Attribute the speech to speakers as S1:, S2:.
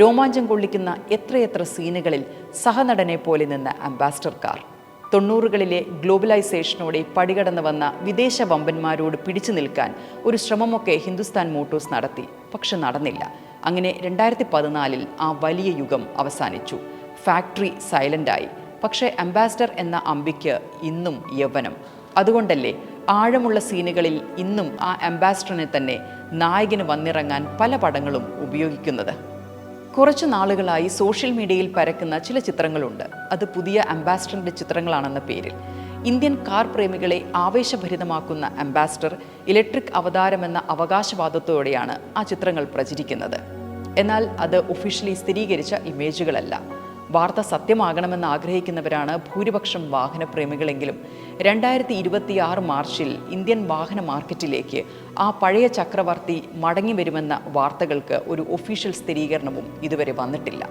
S1: രോമാഞ്ചം കൊള്ളിക്കുന്ന എത്രയെത്ര സീനുകളിൽ സഹനടനെ പോലെ നിന്ന അംബാസഡർ കാർ. 90കളിലെ ഗ്ലോബലൈസേഷനോടെ പടികടന്നു വന്ന വിദേശ വമ്പന്മാരോട് പിടിച്ചു നിൽക്കാൻ ഒരു ശ്രമമൊക്കെ ഹിന്ദുസ്ഥാൻ മോട്ടോഴ്സ് നടത്തി. പക്ഷെ നടന്നില്ല. അങ്ങനെ 2014 ആ വലിയ യുഗം അവസാനിച്ചു. ഫാക്ടറി സൈലൻ്റായി. പക്ഷേ അംബാസഡർ എന്ന അമ്പിക്ക് ഇന്നും യൗവനം. അതുകൊണ്ടല്ലേ ആഴമുള്ള സീനുകളിൽ ഇന്നും ആ അംബാസഡറിനെ തന്നെ നായകന് വന്നിറങ്ങാൻ പല പടങ്ങളും ഉപയോഗിക്കുന്നത്. കുറച്ചു നാളുകളായി സോഷ്യൽ മീഡിയയിൽ പരക്കുന്ന ചില ചിത്രങ്ങളുണ്ട്. അത് പുതിയ അംബാസഡറിൻ്റെ ചിത്രങ്ങളാണെന്ന പേരിൽ. ഇന്ത്യൻ കാർ പ്രേമികളെ ആവേശഭരിതമാക്കുന്ന അംബാസഡർ ഇലക്ട്രിക് അവതാരമെന്ന അവകാശവാദത്തോടെയാണ് ആ ചിത്രങ്ങൾ പ്രചരിക്കുന്നത്. എന്നാൽ അത് ഒഫീഷ്യലി സ്ഥിരീകരിച്ച ഇമേജുകളല്ല. വാർത്ത സത്യമാകണമെന്ന് ആഗ്രഹിക്കുന്നവരാണ് ഭൂരിപക്ഷം വാഹനപ്രേമികളെങ്കിലും 2026 മാർച്ചിൽ ഇന്ത്യൻ വാഹന മാർക്കറ്റിലേക്ക് ആ പഴയ ചക്രവർത്തി മടങ്ങി വരുമെന്ന വാർത്തകൾക്ക് ഒരു ഒഫീഷ്യൽ സ്ഥിരീകരണവും ഇതുവരെ വന്നിട്ടില്ല.